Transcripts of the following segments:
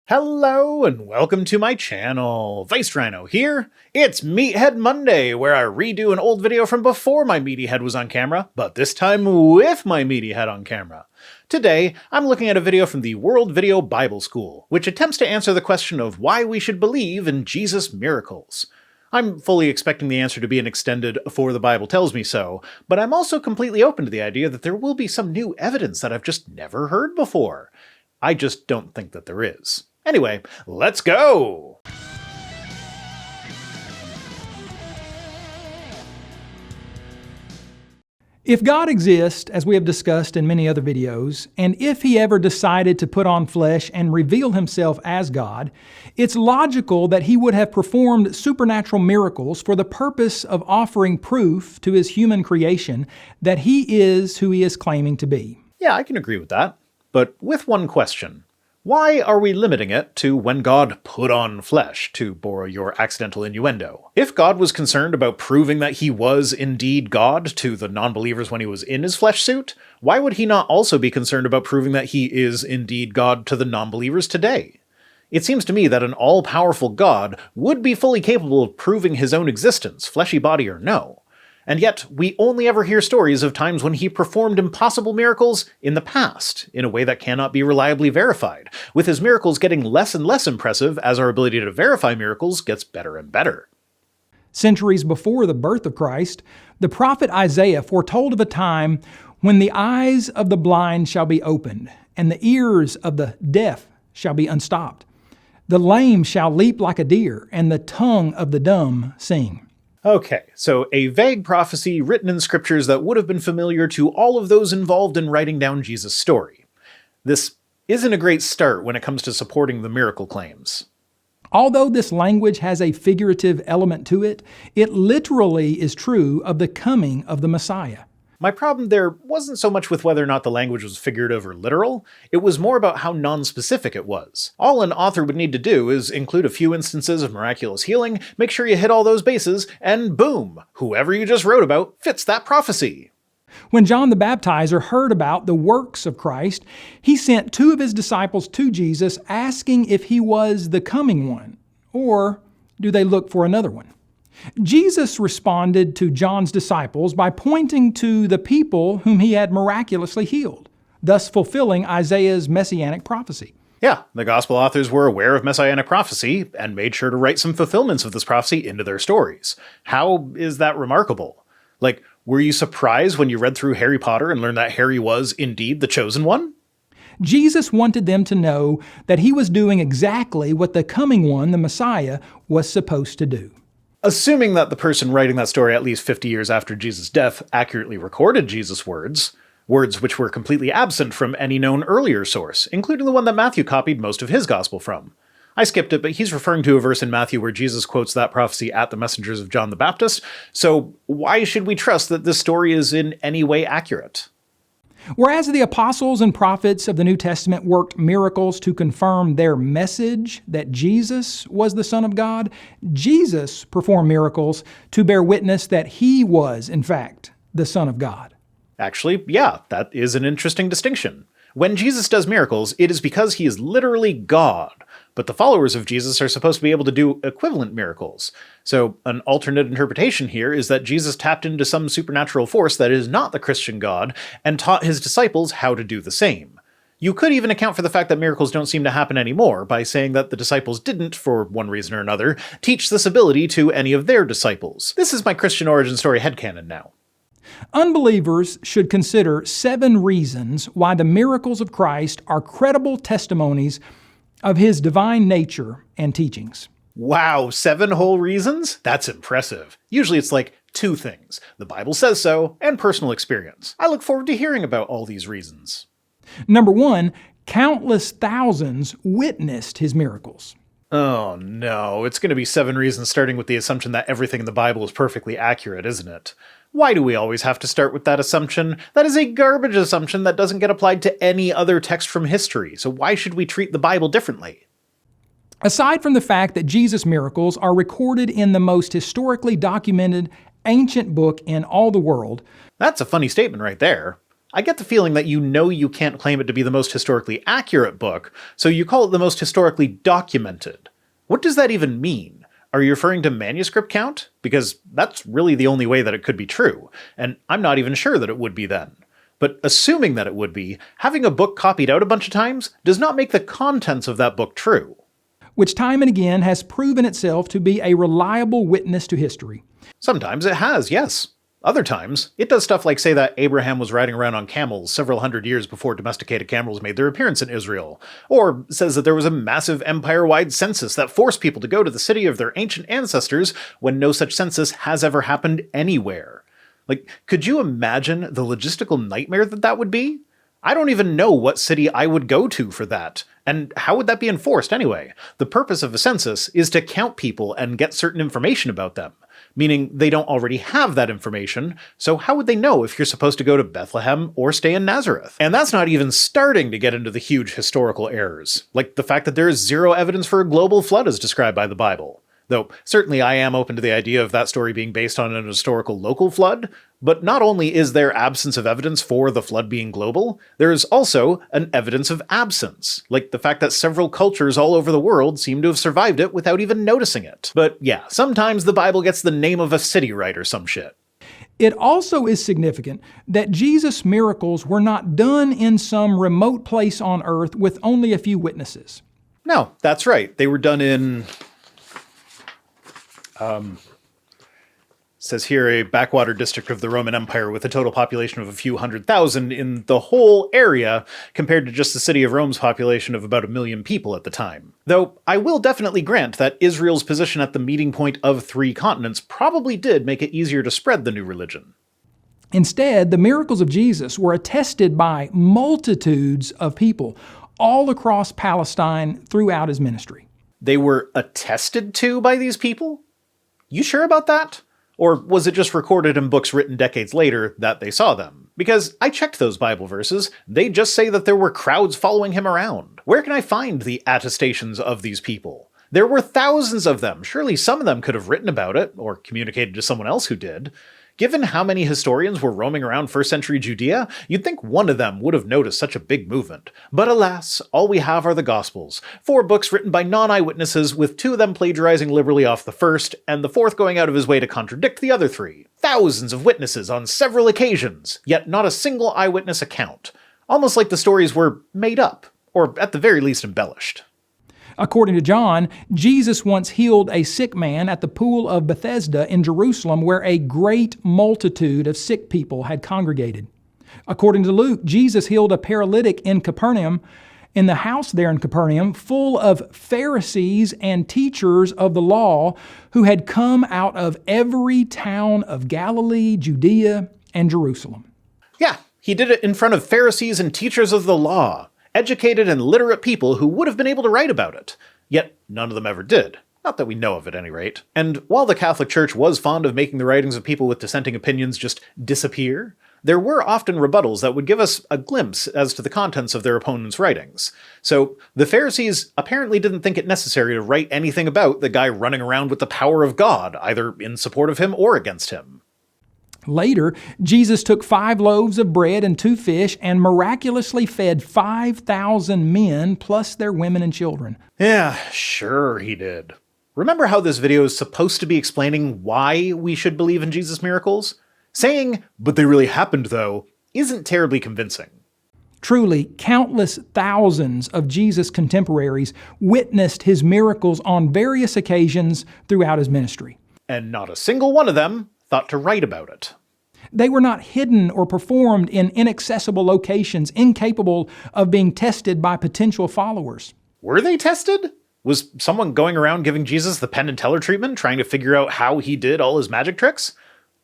Hello and welcome to my channel. Vice Rhino here. It's Meathead Monday, where I redo an old video from before my meaty head was on camera, but this time with my meaty head on camera. Today, I'm looking at a video from the World Video Bible School, which attempts to answer the question of why we should believe in Jesus' miracles. I'm fully expecting the answer to be an extended "for the Bible tells me so," but I'm also completely open to the idea that there will be some new evidence that I've just never heard before. I just don't think that there is. Anyway, let's go! If God exists, as we have discussed in many other videos, and if He ever decided to put on flesh and reveal Himself as God, it's logical that He would have performed supernatural miracles for the purpose of offering proof to His human creation that He is who He is claiming to be. Yeah, I can agree with that, but with one question. Why are we limiting it to when God put on flesh, to borrow your accidental innuendo? If God was concerned about proving that He was indeed God to the non-believers when He was in His flesh suit, why would He not also be concerned about proving that He is indeed God to the non-believers today? It seems to me that an all-powerful God would be fully capable of proving His own existence, fleshy body or no. And yet, we only ever hear stories of times when He performed impossible miracles in the past, in a way that cannot be reliably verified, with His miracles getting less and less impressive as our ability to verify miracles gets better and better. Centuries before the birth of Christ, the prophet Isaiah foretold of a time when the eyes of the blind shall be opened, and the ears of the deaf shall be unstopped. The lame shall leap like a deer, and the tongue of the dumb sing. Okay, so a vague prophecy written in scriptures that would have been familiar to all of those involved in writing down Jesus' story. This isn't a great start when it comes to supporting the miracle claims. Although this language has a figurative element to it, it literally is true of the coming of the Messiah. My problem there wasn't so much with whether or not the language was figurative or literal, it was more about how non-specific it was. All an author would need to do is include a few instances of miraculous healing, make sure you hit all those bases, and boom, whoever you just wrote about fits that prophecy. When John the Baptizer heard about the works of Christ, he sent two of his disciples to Jesus asking if he was the coming one, or do they look for another one? Jesus responded to John's disciples by pointing to the people whom he had miraculously healed, thus fulfilling Isaiah's messianic prophecy. Yeah, the gospel authors were aware of messianic prophecy and made sure to write some fulfillments of this prophecy into their stories. How is that remarkable? Like, were you surprised when you read through Harry Potter and learned that Harry was indeed the chosen one? Jesus wanted them to know that he was doing exactly what the coming one, the Messiah, was supposed to do. Assuming that the person writing that story at least 50 years after Jesus' death accurately recorded Jesus' words which were completely absent from any known earlier source, including the one that Matthew copied most of his gospel from. I skipped it, but he's referring to a verse in Matthew where Jesus quotes that prophecy at the messengers of John the Baptist, so why should we trust that this story is in any way accurate? Whereas the apostles and prophets of the New Testament worked miracles to confirm their message that Jesus was the Son of God, Jesus performed miracles to bear witness that He was, in fact, the Son of God. Actually, yeah, that is an interesting distinction. When Jesus does miracles, it is because He is literally God, but the followers of Jesus are supposed to be able to do equivalent miracles. So an alternate interpretation here is that Jesus tapped into some supernatural force that is not the Christian God and taught His disciples how to do the same. You could even account for the fact that miracles don't seem to happen anymore by saying that the disciples didn't, for one reason or another, teach this ability to any of their disciples. This is my Christian origin story headcanon now. Unbelievers should consider 7 reasons why the miracles of Christ are credible testimonies of His divine nature and teachings. Wow, 7 whole reasons? That's impressive. Usually it's like 2 things. The Bible says so, and personal experience. I look forward to hearing about all these reasons. Number 1, countless thousands witnessed His miracles. Oh no, it's going to be 7 reasons starting with the assumption that everything in the Bible is perfectly accurate, isn't it? Why do we always have to start with that assumption? That is a garbage assumption that doesn't get applied to any other text from history, so why should we treat the Bible differently? Aside from the fact that Jesus' miracles are recorded in the most historically documented ancient book in all the world. That's a funny statement right there. I get the feeling that you know you can't claim it to be the most historically accurate book, so you call it the most historically documented. What does that even mean? Are you referring to manuscript count? Because that's really the only way that it could be true, and I'm not even sure that it would be then. But assuming that it would be, having a book copied out a bunch of times does not make the contents of that book true. Which time and again has proven itself to be a reliable witness to history. Sometimes it has, yes. Other times, it does stuff like say that Abraham was riding around on camels several hundred years before domesticated camels made their appearance in Israel, or says that there was a massive empire-wide census that forced people to go to the city of their ancient ancestors when no such census has ever happened anywhere. Like, could you imagine the logistical nightmare that would be? I don't even know what city I would go to for that. And how would that be enforced anyway? The purpose of a census is to count people and get certain information about them, meaning they don't already have that information, so how would they know if you're supposed to go to Bethlehem or stay in Nazareth? And that's not even starting to get into the huge historical errors, like the fact that there is zero evidence for a global flood as described by the Bible. Though, certainly I am open to the idea of that story being based on an historical local flood, but not only is there absence of evidence for the flood being global, there is also an evidence of absence, like the fact that several cultures all over the world seem to have survived it without even noticing it. But yeah, sometimes the Bible gets the name of a city right or some shit. It also is significant that Jesus' miracles were not done in some remote place on earth with only a few witnesses. No, that's right. They were done in... says here a backwater district of the Roman Empire with a total population of a few 100,000 in the whole area, compared to just the city of Rome's population of about 1 million people at the time. Though I will definitely grant that Israel's position at the meeting point of 3 continents probably did make it easier to spread the new religion. Instead, the miracles of Jesus were attested by multitudes of people all across Palestine throughout his ministry. They were attested to by these people? You sure about that? Or was it just recorded in books written decades later that they saw them? Because I checked those Bible verses, they just say that there were crowds following him around. Where can I find the attestations of these people? There were thousands of them. Surely some of them could have written about it, or communicated to someone else who did. Given how many historians were roaming around first century Judea, you'd think one of them would have noticed such a big movement. But alas, all we have are the Gospels, 4 books written by non-eyewitnesses, with 2 of them plagiarizing liberally off the first, and the 4th going out of his way to contradict the other 3. Thousands of witnesses on several occasions, yet not a single eyewitness account. Almost like the stories were made up, or at the very least embellished. According to John, Jesus once healed a sick man at the pool of Bethesda in Jerusalem, where a great multitude of sick people had congregated. According to Luke, Jesus healed a paralytic in Capernaum, in the house there in Capernaum, full of Pharisees and teachers of the law who had come out of every town of Galilee, Judea, and Jerusalem. Yeah, he did it in front of Pharisees and teachers of the law. Educated and literate people who would have been able to write about it. Yet none of them ever did. Not that we know of at any rate. And while the Catholic Church was fond of making the writings of people with dissenting opinions just disappear, there were often rebuttals that would give us a glimpse as to the contents of their opponents' writings. So the Pharisees apparently didn't think it necessary to write anything about the guy running around with the power of God, either in support of him or against him. Later, Jesus took 5 loaves of bread and 2 fish and miraculously fed 5,000 men plus their women and children. Yeah, sure he did. Remember how this video is supposed to be explaining why we should believe in Jesus' miracles? Saying, "but they really happened though," isn't terribly convincing. Truly, countless thousands of Jesus' contemporaries witnessed his miracles on various occasions throughout his ministry. And not a single one of them thought to write about it. They were not hidden or performed in inaccessible locations, incapable of being tested by potential followers. Were they tested? Was someone going around giving Jesus the Penn and Teller treatment, trying to figure out how he did all his magic tricks?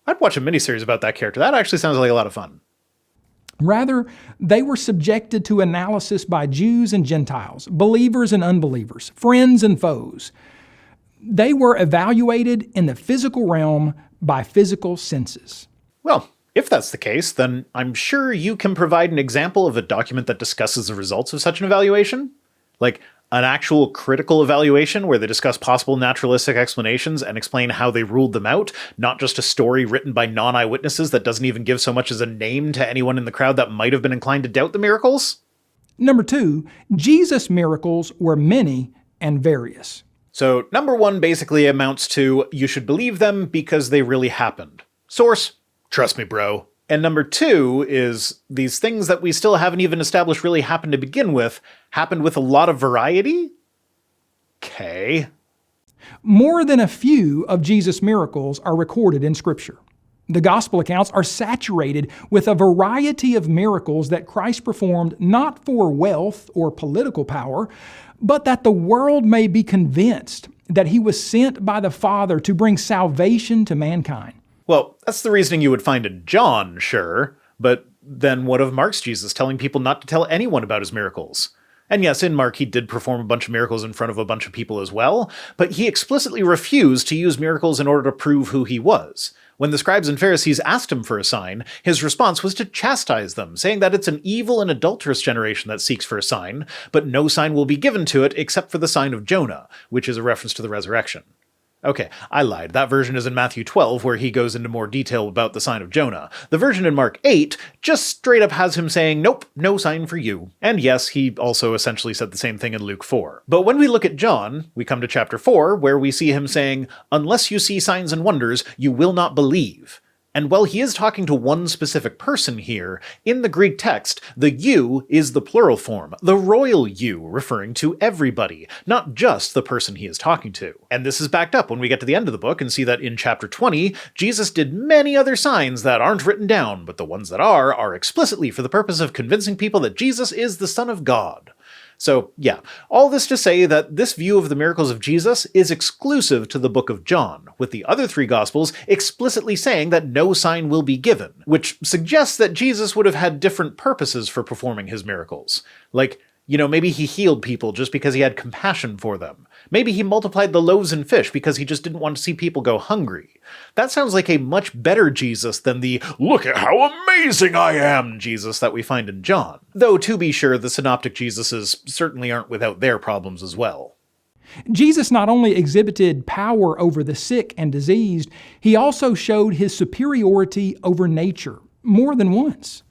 I'd watch a miniseries about that character. That actually sounds like a lot of fun. Rather, they were subjected to analysis by Jews and Gentiles, believers and unbelievers, friends and foes. They were evaluated in the physical realm by physical senses. Well, if that's the case, then I'm sure you can provide an example of a document that discusses the results of such an evaluation. Like An actual critical evaluation where they discuss possible naturalistic explanations and explain how they ruled them out, not just a story written by non-eyewitnesses that doesn't even give so much as a name to anyone in the crowd that might have been inclined to doubt the miracles? Number 2, Jesus' miracles were many and various. So number 1 basically amounts to, you should believe them because they really happened. Source, trust me, bro. And number 2 is, these things that we still haven't even established really happened to begin with, happened with a lot of variety? Okay. More than a few of Jesus' miracles are recorded in Scripture. The gospel accounts are saturated with a variety of miracles that Christ performed not for wealth or political power, but that the world may be convinced that he was sent by the Father to bring salvation to mankind. Well, that's the reasoning you would find in John, sure, but then what of Mark's Jesus telling people not to tell anyone about his miracles? And yes, in Mark he did perform a bunch of miracles in front of a bunch of people as well, but he explicitly refused to use miracles in order to prove who he was. When the scribes and Pharisees asked him for a sign, his response was to chastise them, saying that it's an evil and adulterous generation that seeks for a sign, but no sign will be given to it except for the sign of Jonah, which is a reference to the resurrection. Okay, I lied. That version is in Matthew 12, where he goes into more detail about the sign of Jonah. The version in Mark 8 just straight up has him saying, nope, no sign for you. And yes, he also essentially said the same thing in Luke 4. But when we look at John, we come to chapter 4, where we see him saying, unless you see signs and wonders, you will not believe. And while he is talking to one specific person here, in the Greek text, the you is the plural form, the royal you, referring to everybody, not just the person he is talking to. And this is backed up when we get to the end of the book and see that in chapter 20, Jesus did many other signs that aren't written down, but the ones that are explicitly for the purpose of convincing people that Jesus is the Son of God. So, yeah, all this to say that this view of the miracles of Jesus is exclusive to the book of John, with the other 3 Gospels explicitly saying that no sign will be given, which suggests that Jesus would have had different purposes for performing his miracles. Like, maybe he healed people just because he had compassion for them. Maybe he multiplied the loaves and fish because he just didn't want to see people go hungry. That sounds like a much better Jesus than the look at how amazing I am Jesus that we find in John. Though, to be sure, the synoptic Jesuses certainly aren't without their problems as well. Jesus not only exhibited power over the sick and diseased, he also showed his superiority over nature more than once.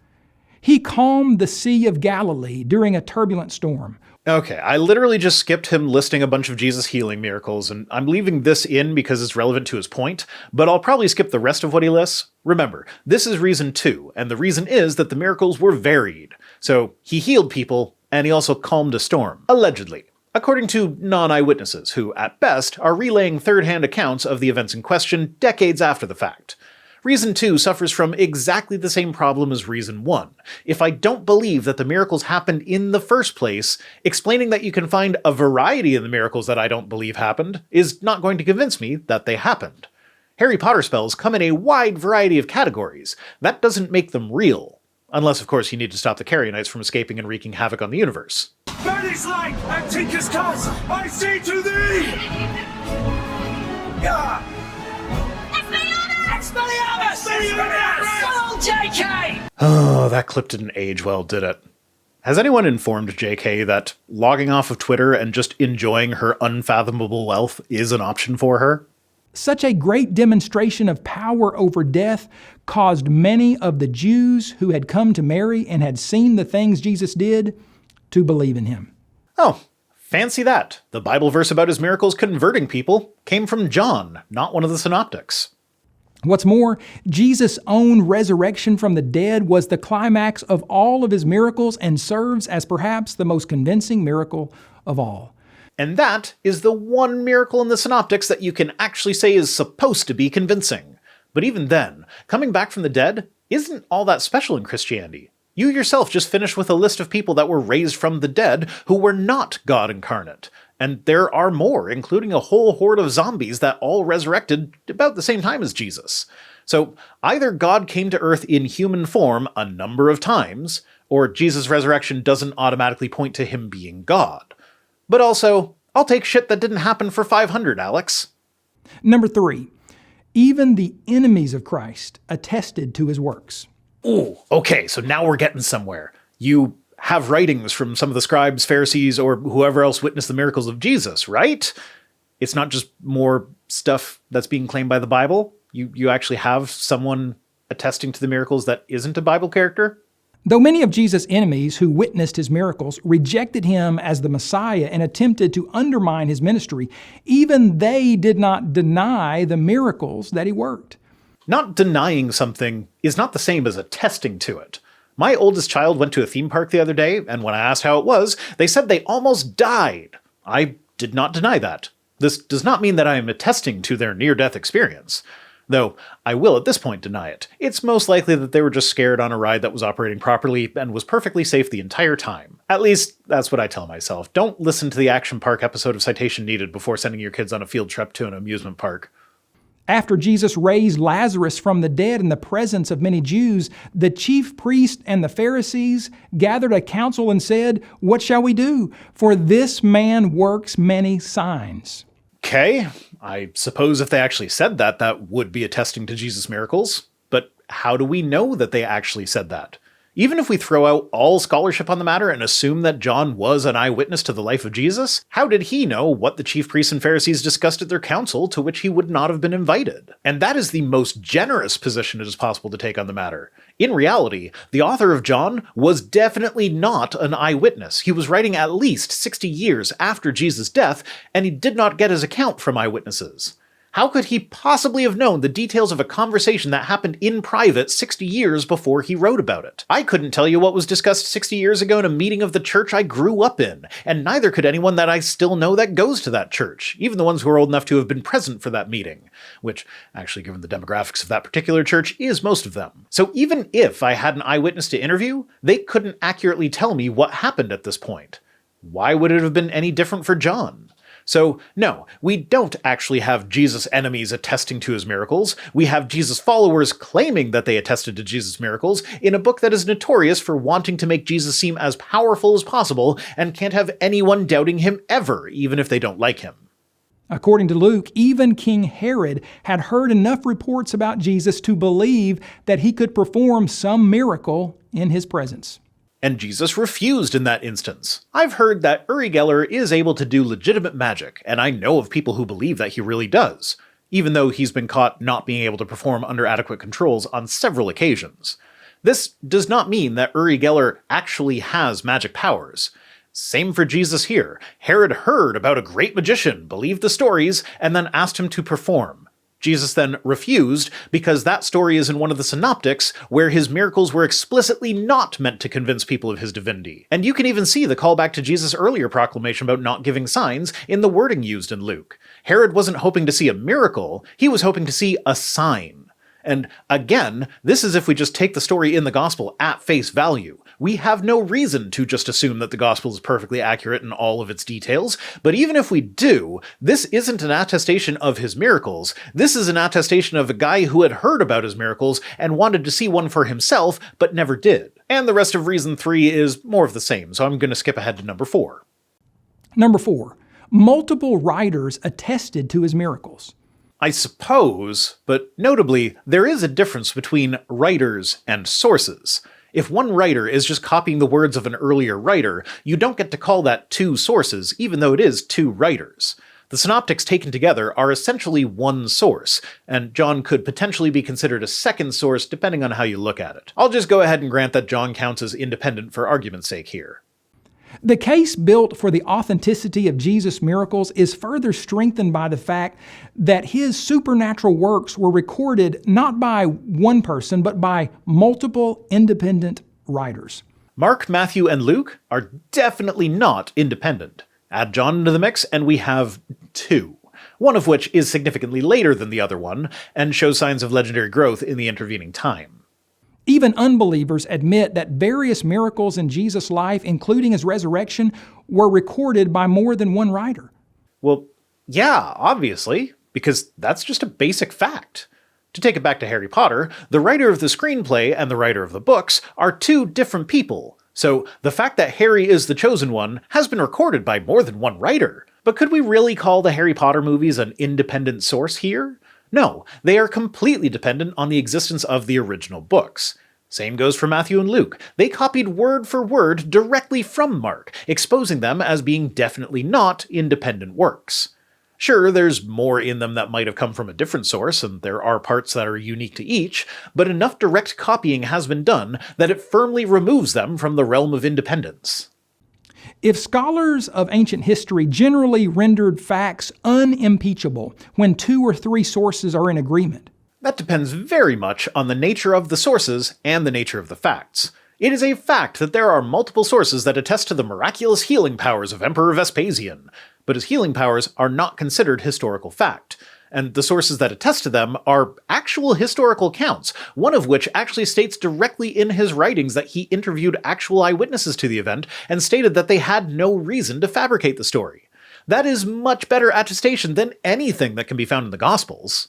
He calmed the Sea of Galilee during a turbulent storm. Okay, I literally just skipped him listing a bunch of Jesus healing miracles, and I'm leaving this in because it's relevant to his point, but I'll probably skip the rest of what he lists. Remember, this is reason 2, and the reason is that the miracles were varied. So, he healed people, and he also calmed a storm, allegedly. According to non-eyewitnesses, who, at best, are relaying third-hand accounts of the events in question decades after the fact. Reason 2 suffers from exactly the same problem as Reason 1. If I don't believe that the miracles happened in the first place, explaining that you can find a variety of the miracles that I don't believe happened is not going to convince me that they happened. Harry Potter spells come in a wide variety of categories. That doesn't make them real. Unless, of course, you need to stop the Carrionites from escaping and wreaking havoc on the universe. Burnish light and Tinker's cause, I say to thee! Yeah. Expelliarmus! JK! Oh, that clip didn't age well, did it? Has anyone informed JK that logging off of Twitter and just enjoying her unfathomable wealth is an option for her? Such a great demonstration of power over death caused many of the Jews who had come to Mary and had seen the things Jesus did to believe in him. Oh, fancy that. The Bible verse about his miracles converting people came from John, not one of the synoptics. What's more, Jesus' own resurrection from the dead was the climax of all of his miracles and serves as perhaps the most convincing miracle of all. And that is the one miracle in the synoptics that you can actually say is supposed to be convincing. But even then, coming back from the dead isn't all that special in Christianity. You yourself just finished with a list of people that were raised from the dead who were not God incarnate. And there are more, including a whole horde of zombies that all resurrected about the same time as Jesus. So either God came to Earth in human form a number of times, or Jesus' resurrection doesn't automatically point to him being God. But also, I'll take shit that didn't happen for 500, Alex. Number 3, even the enemies of Christ attested to his works. Ooh, okay, so now we're getting somewhere. You have writings from some of the scribes, Pharisees, or whoever else witnessed the miracles of Jesus, right? It's not just more stuff that's being claimed by the Bible. You actually have someone attesting to the miracles that isn't a Bible character. Though many of Jesus' enemies who witnessed his miracles rejected him as the Messiah and attempted to undermine his ministry, even they did not deny the miracles that he worked. Not denying something is not the same as attesting to it. My oldest child went to a theme park the other day, and when I asked how it was, they said they almost died. I did not deny that. This does not mean that I am attesting to their near-death experience. Though I will at this point deny it. It's most likely that they were just scared on a ride that was operating properly and was perfectly safe the entire time. At least, that's what I tell myself. Don't listen to the Action Park episode of Citation Needed before sending your kids on a field trip to an amusement park. After Jesus raised Lazarus from the dead in the presence of many Jews, the chief priests and the Pharisees gathered a council and said, "What shall we do? For this man works many signs." Okay, I suppose if they actually said that, that would be attesting to Jesus' miracles. But how do we know that they actually said that? Even if we throw out all scholarship on the matter and assume that John was an eyewitness to the life of Jesus, how did he know what the chief priests and Pharisees discussed at their council to which he would not have been invited? And that is the most generous position it is possible to take on the matter. In reality, the author of John was definitely not an eyewitness. He was writing at least 60 years after Jesus' death, and he did not get his account from eyewitnesses. How could he possibly have known the details of a conversation that happened in private 60 years before he wrote about it? I couldn't tell you what was discussed 60 years ago in a meeting of the church I grew up in, and neither could anyone that I still know that goes to that church, even the ones who are old enough to have been present for that meeting, which, actually given the demographics of that particular church, is most of them. So even if I had an eyewitness to interview, they couldn't accurately tell me what happened at this point. Why would it have been any different for John? So, no, we don't actually have Jesus' enemies attesting to his miracles. We have Jesus' followers claiming that they attested to Jesus' miracles in a book that is notorious for wanting to make Jesus seem as powerful as possible and can't have anyone doubting him ever, even if they don't like him. According to Luke, even King Herod had heard enough reports about Jesus to believe that he could perform some miracle in his presence. And Jesus refused in that instance. I've heard that Uri Geller is able to do legitimate magic, and I know of people who believe that he really does, even though he's been caught not being able to perform under adequate controls on several occasions. This does not mean that Uri Geller actually has magic powers. Same for Jesus here. Herod heard about a great magician, believed the stories, and then asked him to perform. Jesus then refused because that story is in one of the synoptics where his miracles were explicitly not meant to convince people of his divinity. And you can even see the callback to Jesus' earlier proclamation about not giving signs in the wording used in Luke. Herod wasn't hoping to see a miracle, he was hoping to see a sign. And again, this is if we just take the story in the gospel at face value. We have no reason to just assume that the gospel is perfectly accurate in all of its details, but even if we do, this isn't an attestation of his miracles. This is an attestation of a guy who had heard about his miracles and wanted to see one for himself, but never did. And the rest of reason 3 is more of the same, so I'm going to skip ahead to number 4. Number 4, multiple writers attested to his miracles. I suppose, but notably, there is a difference between writers and sources. If one writer is just copying the words of an earlier writer, you don't get to call that 2 sources, even though it is 2 writers. The synoptics taken together are essentially one source, and John could potentially be considered a second source depending on how you look at it. I'll just go ahead and grant that John counts as independent for argument's sake here. The case built for the authenticity of Jesus' miracles is further strengthened by the fact that his supernatural works were recorded not by one person, but by multiple independent writers. Mark, Matthew, and Luke are definitely not independent. Add John into the mix, and we have 2. One of which is significantly later than the other one, and shows signs of legendary growth in the intervening time. Even unbelievers admit that various miracles in Jesus' life, including his resurrection, were recorded by more than one writer. Well, yeah, obviously, because that's just a basic fact. To take it back to Harry Potter, the writer of the screenplay and the writer of the books are 2 different people. So the fact that Harry is the chosen one has been recorded by more than one writer. But could we really call the Harry Potter movies an independent source here? No, they are completely dependent on the existence of the original books. Same goes for Matthew and Luke. They copied word for word directly from Mark, exposing them as being definitely not independent works. Sure, there's more in them that might have come from a different source, and there are parts that are unique to each, but enough direct copying has been done that it firmly removes them from the realm of independence. If scholars of ancient history generally rendered facts unimpeachable when 2 or 3 sources are in agreement, that depends very much on the nature of the sources and the nature of the facts. It is a fact that there are multiple sources that attest to the miraculous healing powers of Emperor Vespasian, but his healing powers are not considered historical fact, and the sources that attest to them are actual historical accounts, one of which actually states directly in his writings that he interviewed actual eyewitnesses to the event and stated that they had no reason to fabricate the story. That is much better attestation than anything that can be found in the Gospels.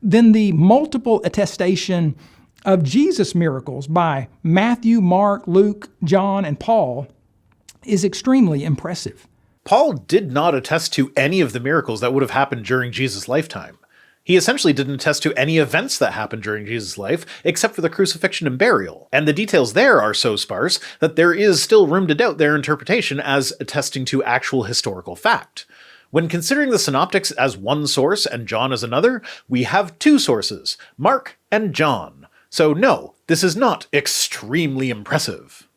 then the multiple attestation of Jesus' miracles by Matthew, Mark, Luke, John, and Paul is extremely impressive. Paul did not attest to any of the miracles that would have happened during Jesus' lifetime. He essentially didn't attest to any events that happened during Jesus' life, except for the crucifixion and burial, and the details there are so sparse that there is still room to doubt their interpretation as attesting to actual historical fact. When considering the synoptics as one source and John as another, we have 2 sources, Mark and John. So no, this is not extremely impressive.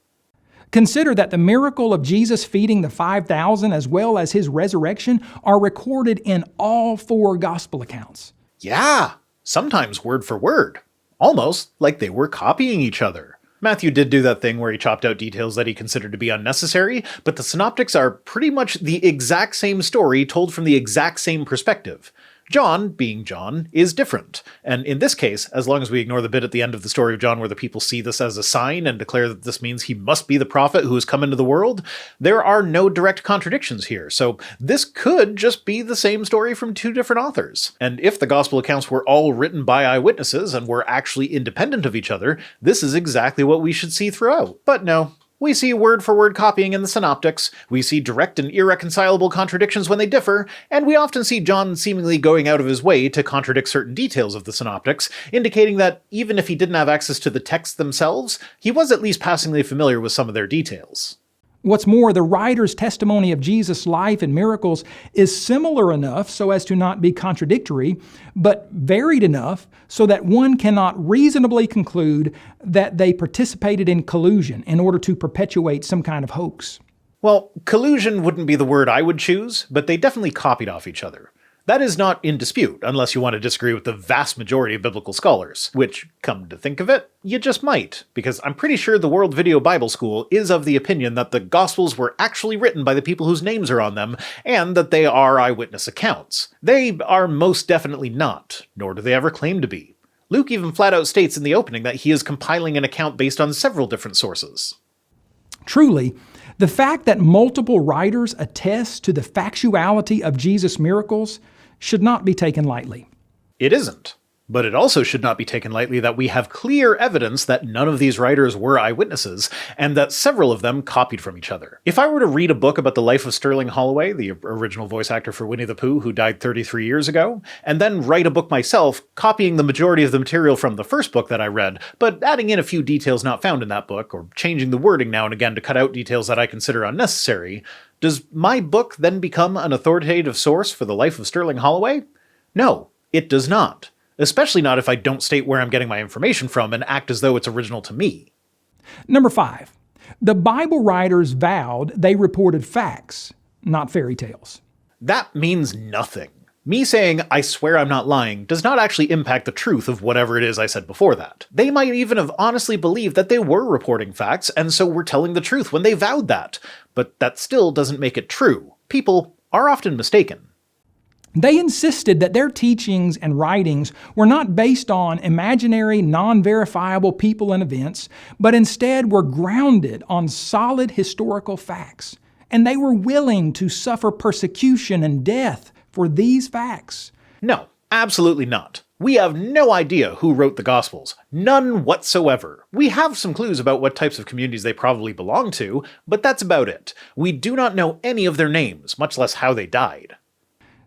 Consider that the miracle of Jesus feeding the 5,000 as well as his resurrection are recorded in all 4 gospel accounts. Yeah, sometimes word for word. Almost like they were copying each other. Matthew did do that thing where he chopped out details that he considered to be unnecessary, but the synoptics are pretty much the exact same story told from the exact same perspective. John, being John, is different, and in this case, as long as we ignore the bit at the end of the story of John where the people see this as a sign and declare that this means he must be the prophet who has come into the world, there are no direct contradictions here, so this could just be the same story from 2 different authors. And if the gospel accounts were all written by eyewitnesses and were actually independent of each other, this is exactly what we should see throughout. But no. We see word-for-word copying in the synoptics, we see direct and irreconcilable contradictions when they differ, and we often see John seemingly going out of his way to contradict certain details of the synoptics, indicating that even if he didn't have access to the texts themselves, he was at least passingly familiar with some of their details. What's more, the writer's testimony of Jesus' life and miracles is similar enough so as to not be contradictory, but varied enough so that one cannot reasonably conclude that they participated in collusion in order to perpetuate some kind of hoax. Well, collusion wouldn't be the word I would choose, but they definitely copied off each other. That is not in dispute, unless you want to disagree with the vast majority of biblical scholars, which, come to think of it, you just might, because I'm pretty sure the World Video Bible School is of the opinion that the Gospels were actually written by the people whose names are on them, and that they are eyewitness accounts. They are most definitely not, nor do they ever claim to be. Luke even flat out states in the opening that he is compiling an account based on several different sources. Truly, the fact that multiple writers attest to the factuality of Jesus' miracles should not be taken lightly. It isn't. But it also should not be taken lightly that we have clear evidence that none of these writers were eyewitnesses, and that several of them copied from each other. If I were to read a book about the life of Sterling Holloway, the original voice actor for Winnie the Pooh who died 33 years ago, and then write a book myself, copying the majority of the material from the first book that I read, but adding in a few details not found in that book, or changing the wording now and again to cut out details that I consider unnecessary, does my book then become an authoritative source for the life of Sterling Holloway? No, it does not. Especially not if I don't state where I'm getting my information from and act as though it's original to me. Number 5. The Bible writers vowed they reported facts, not fairy tales. That means nothing. Me saying, I swear I'm not lying, does not actually impact the truth of whatever it is I said before that. They might even have honestly believed that they were reporting facts, and so were telling the truth when they vowed that. But that still doesn't make it true. People are often mistaken. They insisted that their teachings and writings were not based on imaginary, non-verifiable people and events, but instead were grounded on solid historical facts. And they were willing to suffer persecution and death for these facts. No, absolutely not. We have no idea who wrote the Gospels. None whatsoever. We have some clues about what types of communities they probably belong to, but that's about it. We do not know any of their names, much less how they died.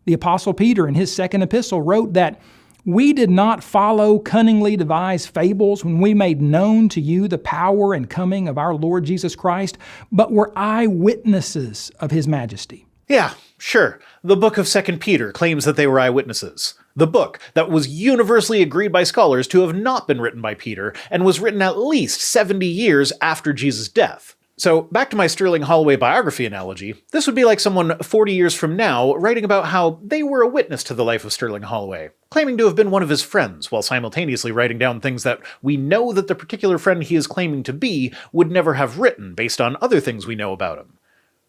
The Apostle Peter in his second epistle wrote that We did not follow cunningly devised fables when we made known to you the power and coming of our Lord Jesus Christ, but were eyewitnesses of His majesty. Yeah, sure. The book of 2 Peter claims that they were eyewitnesses. The book that was universally agreed by scholars to have not been written by Peter and was written at least 70 years after Jesus' death. So, back to my Sterling Holloway biography analogy, this would be like someone 40 years from now writing about how they were a witness to the life of Sterling Holloway, claiming to have been one of his friends, while simultaneously writing down things that we know that the particular friend he is claiming to be would never have written based on other things we know about him.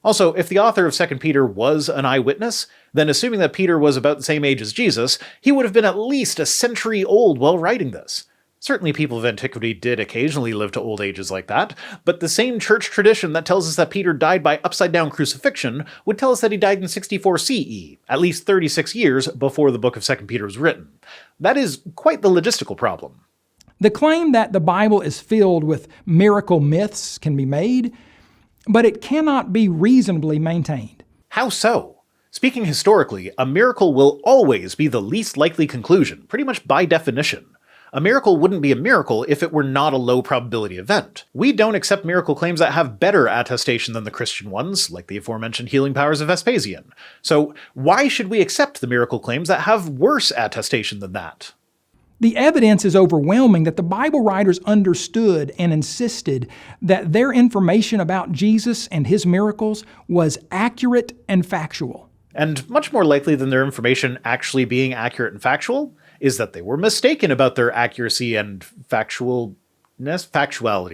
Also, if the author of 2 Peter was an eyewitness, then assuming that Peter was about the same age as Jesus, he would have been at least a century old while writing this. Certainly people of antiquity did occasionally live to old ages like that, but the same church tradition that tells us that Peter died by upside-down crucifixion would tell us that he died in 64 CE, at least 36 years before the book of 2 Peter was written. That is quite the logistical problem. The claim that the Bible is filled with miracle myths can be made, but it cannot be reasonably maintained. How so? Speaking historically, a miracle will always be the least likely conclusion, pretty much by definition. A miracle wouldn't be a miracle if it were not a low probability event. We don't accept miracle claims that have better attestation than the Christian ones, like the aforementioned healing powers of Vespasian. So why should we accept the miracle claims that have worse attestation than that? The evidence is overwhelming that the Bible writers understood and insisted that their information about Jesus and His miracles was accurate and factual. And much more likely than their information actually being accurate and factual is that they were mistaken about their accuracy and factuality,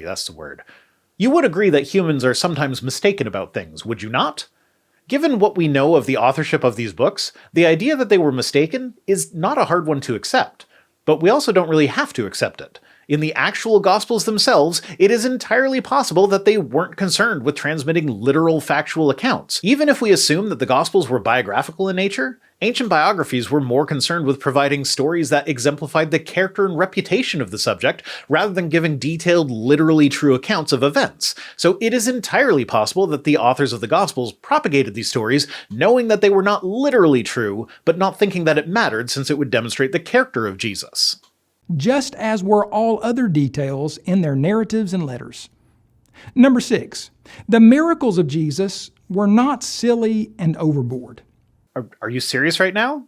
that's the word. You would agree that humans are sometimes mistaken about things, would you not? Given what we know of the authorship of these books, the idea that they were mistaken is not a hard one to accept. But we also don't really have to accept it. In the actual Gospels themselves, it is entirely possible that they weren't concerned with transmitting literal factual accounts. Even if we assume that the Gospels were biographical in nature, ancient biographies were more concerned with providing stories that exemplified the character and reputation of the subject, rather than giving detailed, literally true accounts of events. So it is entirely possible that the authors of the Gospels propagated these stories knowing that they were not literally true, but not thinking that it mattered since it would demonstrate the character of Jesus. Just as were all other details in their narratives and letters. Number 6, the miracles of Jesus were not silly and overboard. Are you serious right now?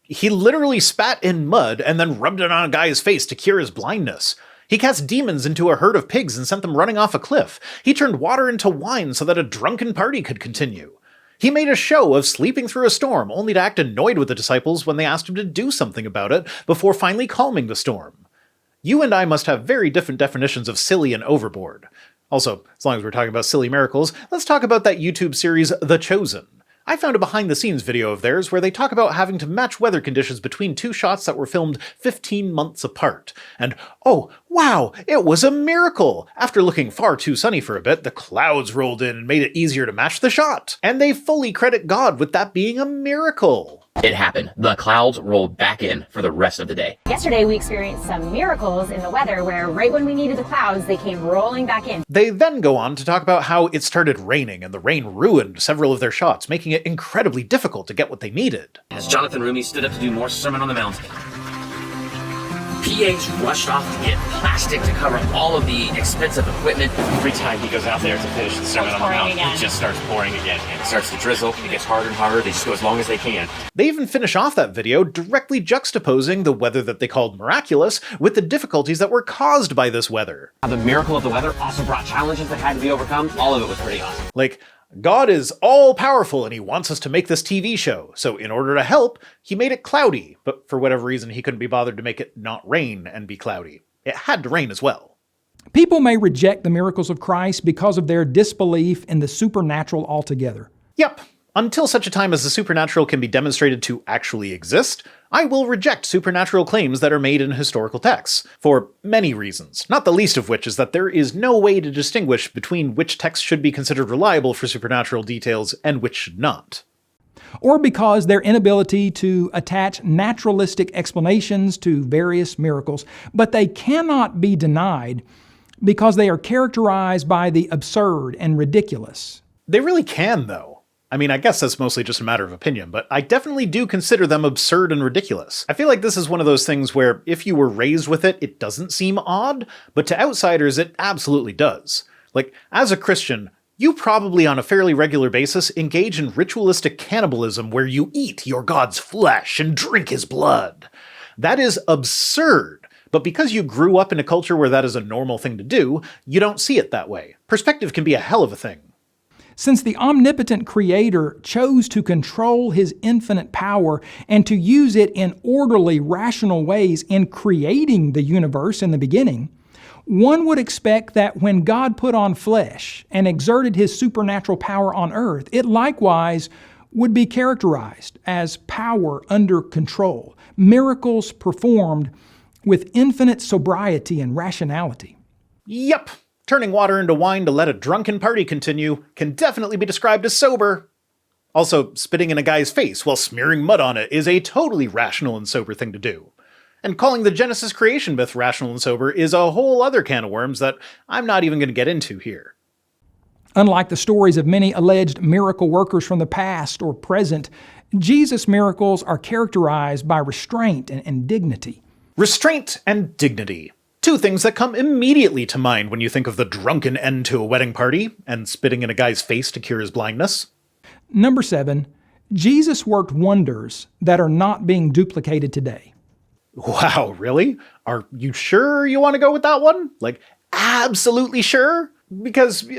He literally spat in mud and then rubbed it on a guy's face to cure his blindness. He cast demons into a herd of pigs and sent them running off a cliff. He turned water into wine so that a drunken party could continue. He made a show of sleeping through a storm, only to act annoyed with the disciples when they asked him to do something about it, before finally calming the storm. You and I must have very different definitions of silly and overboard. Also, as long as we're talking about silly miracles, let's talk about that YouTube series, The Chosen. I found a behind-the-scenes video of theirs where they talk about having to match weather conditions between two shots that were filmed 15 months apart. And, oh, wow, it was a miracle! After looking far too sunny for a bit, the clouds rolled in and made it easier to match the shot. And they fully credit God with that being a miracle. It happened. The clouds rolled back in for the rest of the day. Yesterday we experienced some miracles in the weather where right when we needed the clouds, they came rolling back in. They then go on to talk about how it started raining and the rain ruined several of their shots, making it incredibly difficult to get what they needed. As Jonathan Rumi stood up to do more Sermon on the Mount, PAs rushed off to get plastic to cover all of the expensive equipment. Every time he goes out there to finish the Sermon on the Mount, it just starts pouring again. It starts to drizzle, it gets harder and harder, they just go as long as they can. They even finish off that video directly juxtaposing the weather that they called miraculous with the difficulties that were caused by this weather. The miracle of the weather also brought challenges that had to be overcome. All of it was pretty awesome. Like, God is all-powerful and he wants us to make this TV show, so in order to help, he made it cloudy, but for whatever reason he couldn't be bothered to make it not rain and be cloudy. It had to rain as well. People may reject the miracles of Christ because of their disbelief in the supernatural altogether. Yep. Until such a time as the supernatural can be demonstrated to actually exist, I will reject supernatural claims that are made in historical texts, for many reasons, not the least of which is that there is no way to distinguish between which texts should be considered reliable for supernatural details and which should not. Or because their inability to attach naturalistic explanations to various miracles, but they cannot be denied because they are characterized by the absurd and ridiculous. They really can, though. I mean, I guess that's mostly just a matter of opinion, but I definitely do consider them absurd and ridiculous. I feel like this is one of those things where if you were raised with it, it doesn't seem odd, but to outsiders, it absolutely does. Like, as a Christian, you probably on a fairly regular basis engage in ritualistic cannibalism where you eat your God's flesh and drink his blood. That is absurd, but because you grew up in a culture where that is a normal thing to do, you don't see it that way. Perspective can be a hell of a thing. Since the omnipotent Creator chose to control his infinite power and to use it in orderly, rational ways in creating the universe in the beginning, one would expect that when God put on flesh and exerted his supernatural power on earth, it likewise would be characterized as power under control, miracles performed with infinite sobriety and rationality. Yep. Turning water into wine to let a drunken party continue can definitely be described as sober. Also, spitting in a guy's face while smearing mud on it is a totally rational and sober thing to do. And calling the Genesis creation myth rational and sober is a whole other can of worms that I'm not even going to get into here. Unlike the stories of many alleged miracle workers from the past or present, Jesus' miracles are characterized by restraint and dignity. Restraint and dignity. Two things that come immediately to mind when you think of the drunken end to a wedding party and spitting in a guy's face to cure his blindness. Number 7, Jesus worked wonders that are not being duplicated today. Wow, really? Are you sure you want to go with that one? Like, absolutely sure? Because,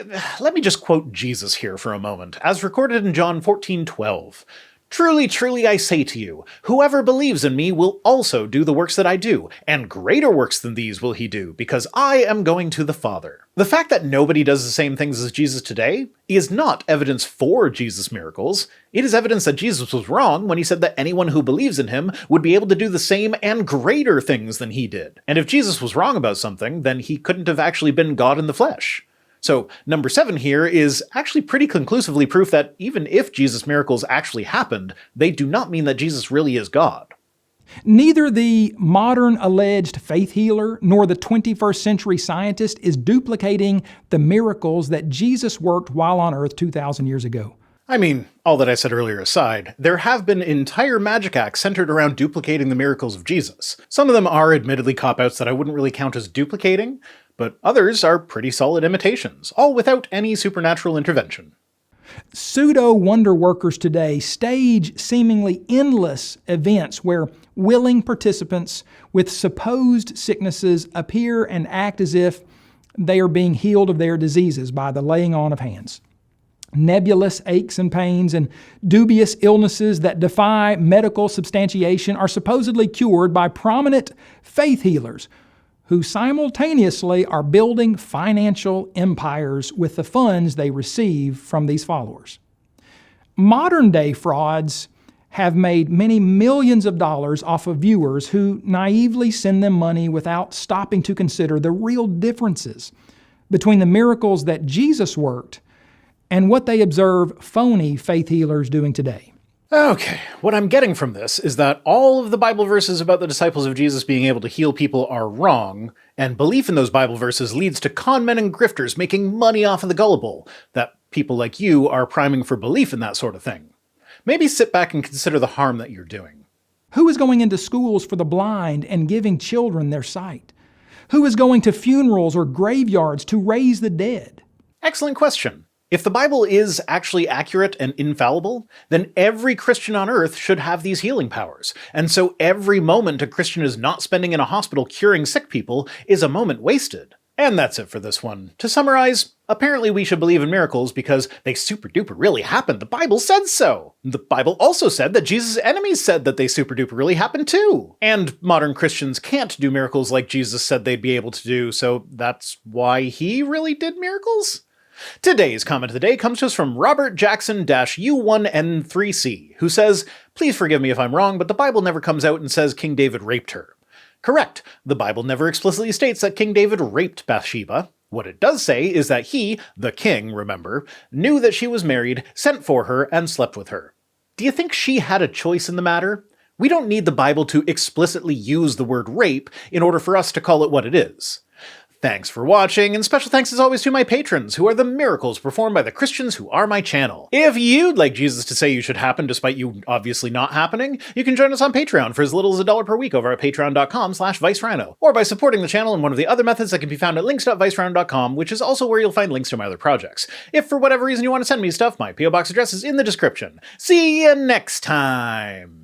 let me just quote Jesus here for a moment, as recorded in John 14:12. Truly, truly, I say to you, whoever believes in me will also do the works that I do, and greater works than these will he do, because I am going to the Father. The fact that nobody does the same things as Jesus today is not evidence for Jesus' miracles. It is evidence that Jesus was wrong when he said that anyone who believes in him would be able to do the same and greater things than he did. And if Jesus was wrong about something, then he couldn't have actually been God in the flesh. So, number 7 here is actually pretty conclusively proof that even if Jesus' miracles actually happened, they do not mean that Jesus really is God. Neither the modern alleged faith healer nor the 21st century scientist is duplicating the miracles that Jesus worked while on earth 2,000 years ago. I mean, all that I said earlier aside, there have been entire magic acts centered around duplicating the miracles of Jesus. Some of them are admittedly cop-outs that I wouldn't really count as duplicating, but others are pretty solid imitations, all without any supernatural intervention. Pseudo-wonder workers today stage seemingly endless events where willing participants with supposed sicknesses appear and act as if they are being healed of their diseases by the laying on of hands. Nebulous aches and pains and dubious illnesses that defy medical substantiation are supposedly cured by prominent faith healers who simultaneously are building financial empires with the funds they receive from these followers. Modern-day frauds have made many millions of dollars off of viewers who naively send them money without stopping to consider the real differences between the miracles that Jesus worked and what they observe phony faith healers doing today. Okay, what I'm getting from this is that all of the Bible verses about the disciples of Jesus being able to heal people are wrong, and belief in those Bible verses leads to con men and grifters making money off of the gullible, that people like you are priming for belief in that sort of thing. Maybe sit back and consider the harm that you're doing. Who is going into schools for the blind and giving children their sight? Who is going to funerals or graveyards to raise the dead? Excellent question. If the Bible is actually accurate and infallible, then every Christian on earth should have these healing powers. And so every moment a Christian is not spending in a hospital curing sick people is a moment wasted. And that's it for this one. To summarize, apparently we should believe in miracles because they super duper really happened. The Bible said so. The Bible also said that Jesus' enemies said that they super duper really happened too. And modern Christians can't do miracles like Jesus said they'd be able to do, so that's why he really did miracles? Today's comment of the day comes to us from Robert Jackson-U1N3C, who says, "Please forgive me if I'm wrong, but the Bible never comes out and says King David raped her." Correct. The Bible never explicitly states that King David raped Bathsheba. What it does say is that he, the king, remember, knew that she was married, sent for her, and slept with her. Do you think she had a choice in the matter? We don't need the Bible to explicitly use the word rape in order for us to call it what it is. Thanks for watching, and special thanks as always to my patrons, who are the miracles performed by the Christians who are my channel. If you'd like Jesus to say you should happen despite you obviously not happening, you can join us on Patreon for as little as $1 per week over at patreon.com/ViceRhino, or by supporting the channel in one of the other methods that can be found at links.vicerhino.com, which is also where you'll find links to my other projects. If for whatever reason you want to send me stuff, my P.O. Box address is in the description. See you next time!